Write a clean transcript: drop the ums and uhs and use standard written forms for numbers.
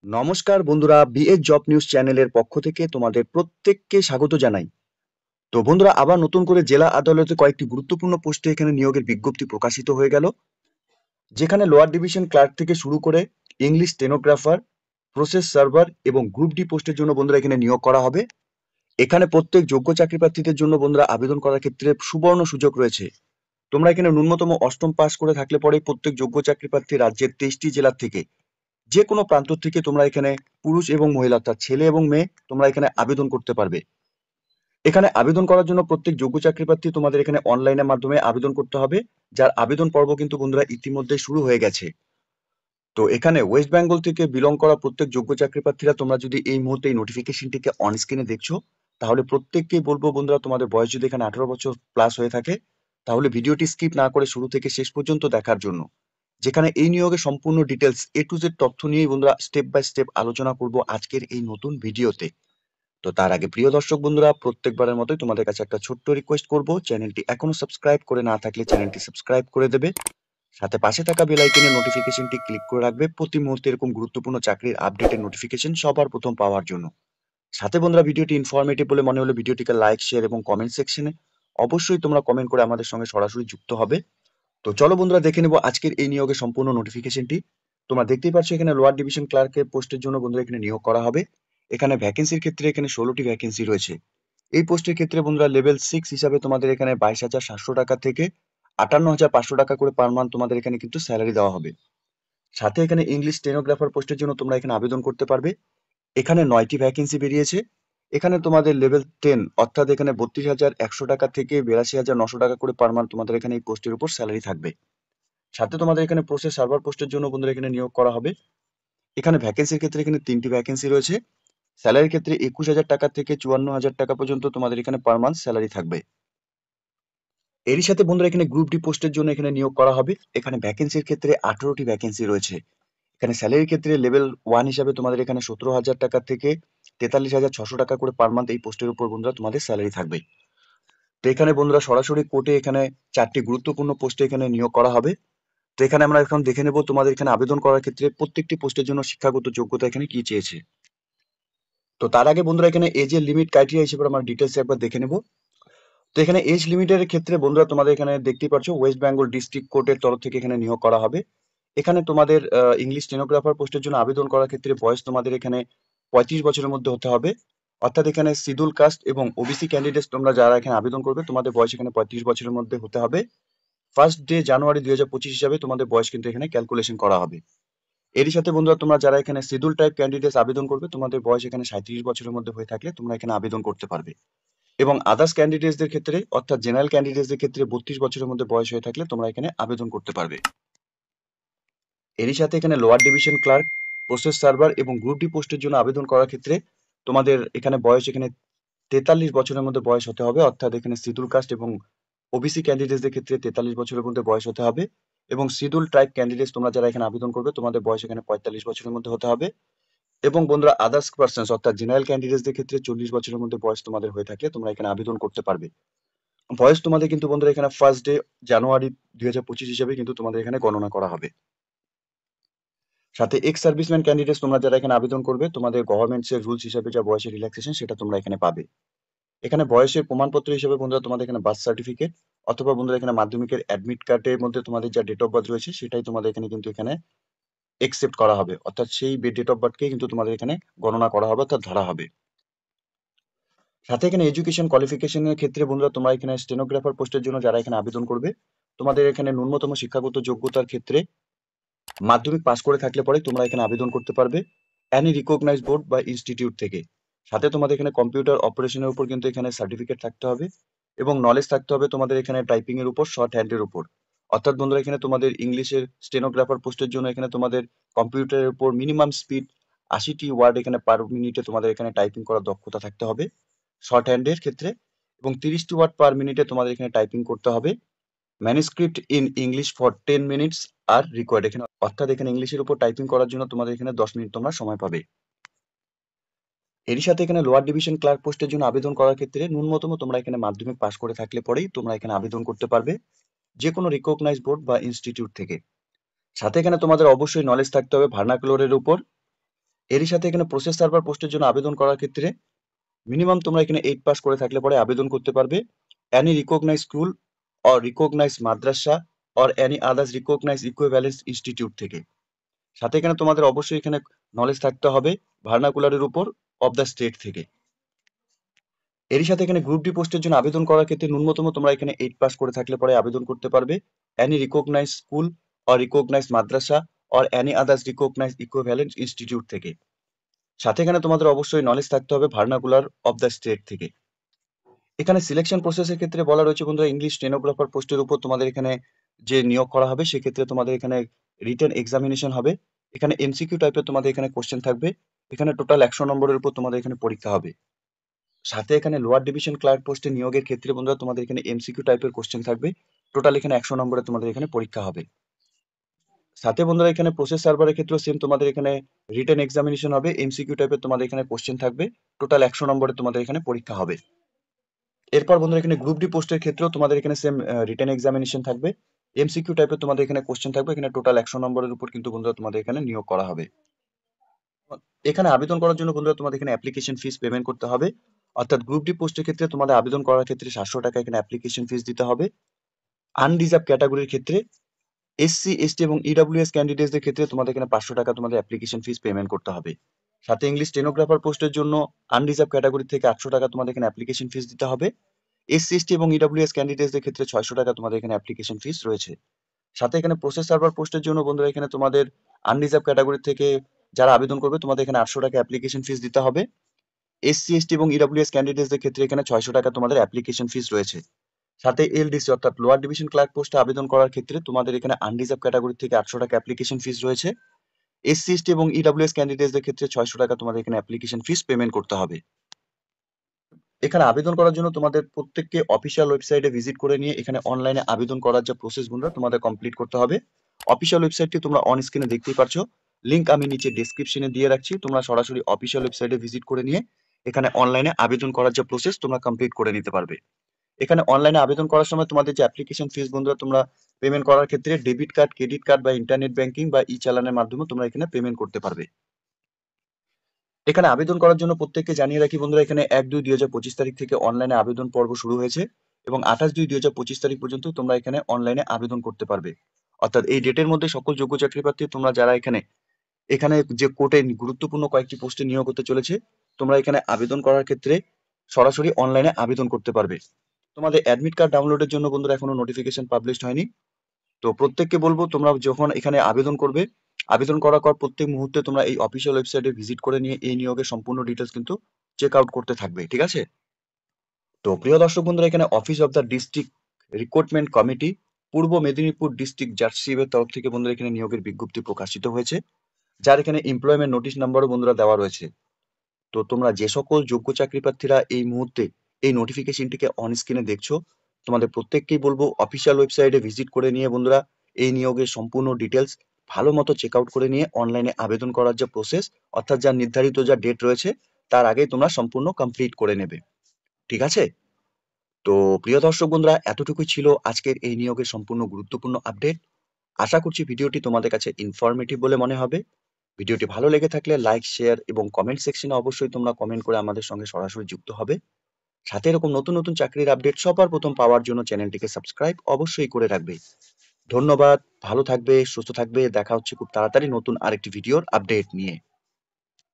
নমস্কার বন্ধুরা, BS job news চ্যানেলের পক্ষ থেকে তোমাদের প্রত্যেককে স্বাগত জানাই। তো বন্ধুরা, আবার নতুন করে জেলা আদালতে কয়েকটি গুরুত্বপূর্ণ পোস্টে এখানে নিয়োগের বিজ্ঞপ্তি প্রকাশিত হয়ে গেল, যেখানে লোয়ার ডিভিশন ক্লার্ক থেকে শুরু করে ইংলিশ স্টেনোগ্রাফার, প্রসেস সার্ভার এবং গ্রুপ ডি পোস্টের জন্য বন্ধুরা এখানে নিয়োগ করা হবে। এখানে প্রত্যেক যোগ্য চাকরি প্রার্থীদের জন্য বন্ধুরা আবেদন করার ক্ষেত্রে সুবর্ণ সুযোগ রয়েছে। তোমরা এখানে ন্যূনতম অষ্টম পাস করে থাকলে পরে প্রত্যেক যোগ্য চাকরি প্রার্থী রাজ্যের 23টি জেলার থেকে যে কোনো প্রান্ত থেকে তোমরা এখানে পুরুষ এবং মহিলা অর্থাৎ ছেলে এবং মেয়ে তোমরা এখানে আবেদন করতে পারবে। এখানে আবেদন করার জন্য প্রত্যেক যোগ্য চাকরি প্রার্থী তোমাদের এখানে অনলাইনের মাধ্যমে আবেদন করতে হবে, যার আবেদন পর্ব কিন্তু বন্ধুরা ইতিমধ্যে শুরু হয়ে গেছে। তো এখানে ওয়েস্ট বেঙ্গল থেকে বিলং করা প্রত্যেক যোগ্য চাকরি প্রার্থীরা তোমরা যদি এই মুহূর্তে এই নোটিফিকেশনটিকে অন স্ক্রিনে দেখছো, তাহলে প্রত্যেককেই বলবো বন্ধুরা, তোমাদের বয়স যদি এখানে 18 বছর প্লাস হয়ে থাকে, তাহলে ভিডিওটি স্কিপ না করে শুরু থেকে শেষ পর্যন্ত দেখার জন্য, যেখানে এই নিয়োগের সম্পূর্ণ ডিটেলস এ টু জেড তথ্য নিয়েই বন্ধুরা স্টেপ বাই স্টেপ আলোচনা করব আজকের এই নতুন ভিডিওতে। তো তার আগে প্রিয় দর্শক বন্ধুরা, প্রত্যেকবারের মতোই তোমাদের কাছে একটা ছোট্ট রিকোয়েস্ট করব, চ্যানেলটি এখনো সাবস্ক্রাইব করে না থাকলে চ্যানেলটি সাবস্ক্রাইব করে দেবে, সাথে পাশে থাকা বেল আইকনের নোটিফিকেশনটি ক্লিক করে রাখবে প্রতি মুহূর্তে এরকম গুরুত্বপূর্ণ চাকরির আপডেটের নোটিফিকেশন সবার প্রথম পাওয়ার জন্য। সাথে বন্ধুরা, ভিডিওটি ইনফরমেটিভ বলে মনে হলে ভিডিওটিকে লাইক, শেয়ার এবং কমেন্ট সেকশনে অবশ্যই তোমরা কমেন্ট করে আমাদের সঙ্গে সরাসরি যুক্ত হবে। তো চলো বন্ধুরা, দেখে নেব আজকের এই নিয়োগের সম্পূর্ণ নোটিফিকেশনটি। তোমরা দেখতেই পাচ্ছ এখানে লোয়ার ডিভিশন ক্লার্কের পোস্টের জন্য বন্ধুরা এখানে নিয়োগ করা হবে। এখানে ভ্যাকেন্সির ক্ষেত্রে এখানে 16টি ভ্যাকেন্সি রয়েছে। এই পোস্টের ক্ষেত্রে বন্ধুরা লেভেল 6 হিসাবে তোমাদের এখানে 22,700 টাকা থেকে 58,500 টাকা করে পার মান্থ তোমাদের এখানে কিন্তু স্যালারি দেওয়া হবে। সাথে এখানে ইংলিশ স্টেনোগ্রাফার পোস্টের জন্য তোমরা এখানে আবেদন করতে পারবে। এখানে 9টি ভ্যাকেন্সি বেরিয়েছে। এখানে তোমাদের লেভেল 10 অর্থাৎ এখানে 32,100 টাকা থেকে 82,900 টাকা করে পার মান্থ তোমাদের এখানে এই পোস্টের উপর স্যালারি থাকবে। সাথে তোমাদের এখানে প্রসেস সার্ভার পোস্টের জন্য বন্ধুরা এখানে নিয়োগ করা হবে। এখানে ভ্যাকেন্সির ক্ষেত্রে এখানে 3টি ভ্যাকেন্সি রয়েছে। স্যালারির ক্ষেত্রে 21,000 টাকা থেকে 54,000 টাকা পর্যন্ত তোমাদের এখানে পার মান্থ স্যালারি থাকবে। এরই সাথে বন্ধুরা এখানে গ্রুপ ডি পোস্টের জন্য এখানে নিয়োগ করা হবে। এখানে ভ্যাকেন্সির ক্ষেত্রে 18টি ভ্যাকেন্সি রয়েছে। এখানে স্যালারির ক্ষেত্রে লেভেল 1 হিসাবে তোমাদের এখানে 17,000 টাকা থেকে 43,600 টাকা করে পার মান্থ এই পোস্টের উপর বন্ধুরা তোমাদের স্যালারি থাকবে। তো এখানে বন্ধুরা সরাসরি কোর্টে এখানে 4টি গুরুত্বপূর্ণ পোস্টে এখানে নিয়োগ করা হবে। তো এখানে আমরা এখন দেখে নেব তোমাদের এখানে আবেদন করার ক্ষেত্রে প্রত্যেকটি পোস্টের জন্য শিক্ষাগত যোগ্যতা এখানে কি চেয়েছে। তো তার আগে বন্ধুরা এখানে এজের লিমিট ক্রাইটেরিয়া হিসেবে আমরা ডিটেলস একবার দেখে নেব। তো এখানে এজ লিমিটের ক্ষেত্রে বন্ধুরা তোমাদের এখানে দেখতেই পাচ্ছ ওয়েস্ট বেঙ্গল ডিস্ট্রিক্ট কোর্টের তরফ থেকে এখানে নিয়োগ করা হবে। এখানে তোমাদের ইংলিশ স্টেনোগ্রাফার পোস্টের জন্য আবেদন করার ক্ষেত্রে বয়স তোমাদের এখানে 35 বছরের মধ্যে হতে হবে। অর্থাৎ এখানে শিডিউল কাস্ট এবং ওবিসি ক্যান্ডিডেট তোমরা যারা এখানে আবেদন করবে, তোমাদের বয়স এখানে 35 বছরের মধ্যে হতে হবে। ফার্স্ট ডে জানুয়ারি 2025 হিসাবে তোমাদের বয়স কিন্তু এখানে ক্যালকুলেশন করা হবে। এরই সাথে বন্ধুরা তোমরা যারা এখানে শিডিউল টাইপ ক্যান্ডিডেট আবেদন করবে, তোমাদের বয়স এখানে 37 বছরের মধ্যে হয়ে থাকলে তোমরা এখানে আবেদন করতে পারবে। এবং আদার্স ক্যান্ডিডেটসদের ক্ষেত্রে অর্থাৎ জেনারেল ক্যান্ডিডেটসদের ক্ষেত্রে 32 বছরের মধ্যে বয়স হয়ে থাকলে তোমরা এখানে আবেদন করতে পারবে। এরই সাথে এখানে lower division clerk, process server এবং গ্রুপ ডি পোস্টের জন্য আবেদন করার ক্ষেত্রে তোমাদের এখানে বয়স এখানে 43 বছরের মধ্যে বয়স হতে হবে। অর্থাৎ এখানে শিডিউল কাস্ট এবং ওবিসি ক্যান্ডিডেটসদের ক্ষেত্রে 43 বছরের মধ্যে বয়স হতে হবে। এবং শিডিউল ট্রাইব ক্যান্ডিডেটস তোমরা যারা এখানে আবেদন করবে, তোমাদের বয়স এখানে 45 বছরের মধ্যে হতে হবে। এবং বন্ধুরা আদার্স পার্সনস অর্থাৎ জেনারেল ক্যান্ডিডেটসদের ক্ষেত্রে 40 বছরের মধ্যে বয়স তোমাদের হয়ে থাকলে তোমরা এখানে আবেদন করতে পারবে। বয়স তোমাদের কিন্তু বন্ধুরা এখানে ফার্স্ট ডে জানুয়ারি 2025 হিসেবে কিন্তু তোমাদের এখানে গণনা করা হবে। সাথে এক্স সার্ভিসম্যান ক্যান্ডিডেটস তোমরা যারা এখানে আবেদন করবে, তোমাদের গভর্নমেন্টস এর রুলস হিসেবে যা বয়সের রিল্যাক্সেশন সেটা তোমরা এখানে পাবে। এখানে বয়সের প্রমাণপত্র হিসেবে বন্ধুরা তোমাদের এখানে বার্থ সার্টিফিকেট অথবা বন্ধুরা এখানে মাধ্যমিকের অ্যাডমিট কার্ডের মধ্যে তোমাদের যা ডেট অফ বার্থ রয়েছে সেটাই তোমাদের এখানে কিন্তু এখানে একসেপ্ট করা হবে। অর্থাৎ সেই ডেট অফ বার্থকেই কিন্তু তোমাদের এখানে গণনা করা হবে অর্থাৎ ধরা হবে। সাথে এখানে এডুকেশন কোয়ালিফিকেশনের ক্ষেত্রে বন্ধুরা তোমরা এখানে স্টেনোগ্রাফার পোস্টের জন্য যারা এখানে আবেদন করবে, তোমাদের এখানে ন্যূনতম শিক্ষাগত যোগ্যতার ক্ষেত্রে মাধ্যমিক পাস করে থাকলে পরে তোমরা এখানে আবেদন করতে পারবে এনি রিকগনাইজড বোর্ড বা ইনস্টিটিউট থেকে। সাথে তোমাদের এখানে কম্পিউটার অপারেশনের উপর কিন্তু এখানে সার্টিফিকেট থাকতে হবে এবং নলেজ থাকতে হবে তোমাদের এখানে টাইপিং এর উপর, শর্ট হ্যান্ডের উপর। অর্থাৎ বন্ধুরা এখানে তোমাদের ইংলিশের স্টেনোগ্রাফার পোস্টের জন্য এখানে তোমাদের কম্পিউটারের উপর মিনিমাম স্পিড 80টি ওয়ার্ড এখানে পার মিনিটে তোমাদের এখানে টাইপিং করার দক্ষতা থাকতে হবে শর্ট হ্যান্ডের ক্ষেত্রে, এবং 30টি ওয়ার্ড পার মিনিটে তোমাদের এখানে টাইপিং করতে হবে। Manuscript in English for 10 minutes R required এখানে, অর্থাৎ এখানে ইংলিশের উপর টাইপিং করার জন্য তোমাদের এখানে 10 মিনিট তোমরা সময় পাবে। এরই সাথে এখানে লোয়ার ডিভিশন ক্লার্ক পোস্টের জন্য আবেদন করার ক্ষেত্রে ন্যূনতম তোমরা এখানে মাধ্যমিক পাস করে থাকলে পরেই তোমরা এখানে আবেদন করতে পারবে যে কোনো রিকগনাইজ বোর্ড বা ইনস্টিটিউট থেকে। সাথে এখানে তোমাদের অবশ্যই নলেজ থাকতে হবে ভার্নাকুলারের উপর এরই সাথে এখানে প্রসেস সার্ভার পোস্টের জন্য আবেদন করার ক্ষেত্রে মিনিমাম তোমরা এখানে 8 পাস করে থাকলে পরে আবেদন করতে পারবে। any recognized school or recognized Madrasa or any others recognized equivalence institute থেকে। সাথে এখানে তোমাদের অবশ্যই এখানে নলেজ থাকতে হবে ভার্নাকুলারের উপর অফ দ্য স্টেট থেকে। এরই সাথে এখানে গ্রুপ ডি পোস্টের জন্য আবেদন করার ক্ষেত্রে ন্যূনতম তোমরা এখানে 8 পাস করে থাকলে পরে আবেদন করতে পারবে। any recognized school or recognized Madrasa or any others recognized equivalent institute থেকে। সাথে এখানে তোমাদের অবশ্যই নলেজ থাকতে হবে ভার্নাকুলার অফ দ্য স্টেট থেকে। এখানে সিলেকশন প্রসেসের ক্ষেত্রে বলা রয়েছে বন্ধুরা ইংলিশ স্টেনোগ্রাফার পোস্টের উপর তোমাদের এখানে যে নিয়োগ করা হবে সেক্ষেত্রে তোমাদের এখানে রিটেন এক্সামিনেশন হবে। এখানে এমসিকিউ টাইপের তোমাদের এখানে কোশ্চেন থাকবে। এখানে টোটাল 100 নম্বরের উপর তোমাদের এখানে পরীক্ষা হবে। সাথে এখানে লোয়ার ডিভিশন ক্লার্ক পোস্টে নিয়োগের ক্ষেত্রে বন্ধুরা তোমাদের এখানে এমসিকিউ টাইপের কোশ্চেন থাকবে। টোটাল এখানে 100 নম্বরে তোমাদের এখানে পরীক্ষা হবে। সাথে বন্ধুরা এখানে প্রসেস সার্ভারের ক্ষেত্রেও সেম তোমাদের এখানে রিটেন এক্সামিনেশন হবে, এমসিকিউ টাইপের তোমাদের এখানে কোশ্চেন থাকবে। টোটাল 100 নম্বরে তোমাদের এখানে পরীক্ষা হবে। এরপর বন্ধুরা এখানে গ্রুপ ডি পোস্টের ক্ষেত্রেও তোমাদের এখানে সেম রিটেন এক্সামিনেশন থাকবে, এমসিকিউ টাইপের তোমাদের এখানে কোশ্চেন থাকবে। এখানে টোটাল 100 নম্বরের উপর কিন্তু বন্ধুরা তোমাদের এখানে নিয়োগ করা হবে। এখানে আবেদন করার জন্য বন্ধুরা তোমাদের এখানে অ্যাপ্লিকেশন ফিস পেমেন্ট করতে হবে। অর্থাৎ গ্রুপ ডি পোস্টের ক্ষেত্রে তোমাদের আবেদন করার ক্ষেত্রে 700 টাকা এখানে অ্যাপ্লিকেশন ফিস দিতে হবে। আনরিজার্ভ ক্যাটাগরির ক্ষেত্রে এসসি এসটি এবং ইডব্লিউএস ক্যান্ডিডেটদের ক্ষেত্রে তোমাদের এখানে 500 টাকা তোমাদের অ্যাপ্লিকেশন ফিস পেমেন্ট করতে হবে। সাথে ইংলিশ স্টেনোগ্রাফার পোস্টের জন্য আনরিজার্ভ ক্যাটাগরি থেকে 800 টাকা তোমাদের এখানে অ্যাপ্লিকেশন ফিস দিতে হবে। এসসি এসটি এবং ইডব্লিউএস ক্যান্ডিডেটদের ক্ষেত্রে 600 টাকা তোমাদের এখানে অ্যাপ্লিকেশন ফিস রয়েছে। সাথে এখানে প্রসেস সার্ভার পোস্টের জন্য বন্ধুরা এখানে তোমাদের আনরিজার্ভ ক্যাটাগরি থেকে যারা আবেদন করবে তোমাদের এখানে 800 টাকা অ্যাপ্লিকেশন ফিস দিতে হবে। এসসি এসটি এবং ইডব্লিউএস ক্যান্ডিডেটদের ক্ষেত্রে এখানে 600 টাকা তোমাদের অ্যাপ্লিকেশন ফিস রয়েছে। সাথে এলডিসি অর্থাৎ লোয়ার ডিভিশন ক্লার্ক পোস্টে আবেদন করার ক্ষেত্রে তোমাদের এখানে আনরিজার্ভ ক্যাটাগরি থেকে 800 টাকা অ্যাপ্লিকেশন ফিস রয়েছে। এসসি এসটি এবং ইডব্লিউএস ক্যান্ডিডেটদের ক্ষেত্রে 600 টাকা তোমাদের এখানে অ্যাপ্লিকেশন ফিস পেমেন্ট করতে হবে। এখানে আবেদন করার জন্য তোমাদের প্রত্যেককে অফিসিয়াল ওয়েবসাইটে ভিজিট করে নিয়ে এখানে অনলাইনে আবেদন করার যে প্রসেস বন্ধুরা তোমাদের কমপ্লিট করতে হবে। অফিসিয়াল ওয়েবসাইটটি তোমরা অন স্ক্রিনে দেখতেই পারছো, লিংক আমি নিচে ডেসক্রিপশনে দিয়ে রাখছি। তোমরা সরাসরি অফিসিয়াল ওয়েবসাইটে ভিজিট করে নিয়ে এখানে অনলাইনে আবেদন করার যে প্রসেস তোমরা কমপ্লিট করে নিতে পারবে। এখানে অনলাইনে আবেদন করার সময় তোমাদের যে অ্যাপ্লিকেশন ফিস বন্ধুরা তোমরা পেমেন্ট করার ক্ষেত্রে ডেবিট কার্ড, ক্রেডিট কার্ড বা ইন্টারনেট ব্যাংকিং বা ই চালানের মাধ্যমে তোমরা এখানে পেমেন্ট করতে পারবে। এখানে আবেদন করার জন্য প্রত্যেককে জানিয়ে রাখি বন্ধুরা এখানে 1-2-2025 তারিখ থেকে অনলাইনে আবেদন পর্ব শুরু হয়েছে এবং 28-2-2025 তারিখ পর্যন্ত তোমরা এখানে অনলাইনে আবেদন করতে পারবে। অর্থাৎ এই ডেটের মধ্যে সকল যোগ্য চাকরি প্রার্থী তোমরা যারা এখানে এখানে যে কোর্টে গুরুত্বপূর্ণ কয়েকটি পোস্টে নিয়োগ হতে চলেছে তোমরা এখানে আবেদন করার ক্ষেত্রে সরাসরি অনলাইনে আবেদন করতে পারবে। তোমাদের অ্যাডমিট কার্ড ডাউনলোডের জন্য বন্ধুরা এখনো নোটিফিকেশন পাবলিশড হয়নি। তো প্রত্যেককে বলবো তোমরা যখন এখানে আবেদন করবে, আবেদন করার পর প্রত্যেক মুহূর্তে তোমরা এই অফিসিয়াল ওয়েবসাইটে ভিজিট করে নিয়ে এই নিয়োগের সম্পূর্ণ ডিটেলস কিন্তু চেক আউট করতে থাকবে, ঠিক আছে? তো প্রিয় দর্শক বন্ধুরা এখানে office of the district recruitment committee Purba Medinipur district জার্সিপের তরফ থেকে বন্ধুরা এখানে নিয়োগের বিজ্ঞপ্তি প্রকাশিত হয়েছে, যার এখানে এমপ্লয়মেন্ট নোটিশ নাম্বারও বন্ধুরা দেওয়া রয়েছে। তো তোমরা যে সকল যোগ্য চাকরি প্রার্থীরা এই মুহূর্তে এই নোটিফিকেশনটিকে অন স্ক্রিনে দেখছো তোমাদের প্রত্যেককেই বলবো অফিসিয়াল ওয়েবসাইটে ভিজিট করে নিয়ে বন্ধুরা এই নিয়োগের সম্পূর্ণ ডিটেলস ভালো মতো চেক আউট করে নিয়ে অনলাইনে আবেদন করার যে প্রসেস অর্থাৎ যা নির্ধারিত যা ডেট রয়েছে তার আগে তোমরা সম্পূর্ণ কমপ্লিট করে নেবে, ঠিক আছে? তো প্রিয় দর্শক বন্ধুরা এতটুকুই ছিল আজকের এই নিয়োগের সম্পূর্ণ গুরুত্বপূর্ণ আপডেট। আশা করছি ভিডিওটি তোমাদের কাছে ইনফরমেটিভ বলে মনে হবে। ভিডিওটি ভালো লেগে থাকলে লাইক, শেয়ার এবং কমেন্ট সেকশনে অবশ্যই তোমরা কমেন্ট করে আমাদের সঙ্গে সরাসরি যুক্ত হবে। সাথে এরকম নতুন নতুন চাকরির আপডেট সবার প্রথম পাওয়ার জন্য চ্যানেলটিকে সাবস্ক্রাইব অবশ্যই করে রাখবে। ধন্যবাদ, ভালো থাকবে, সুস্থ থাকবে। দেখা হচ্ছে খুব তাড়াতাড়ি নতুন আরেকটি ভিডিওর আপডেট নিয়ে।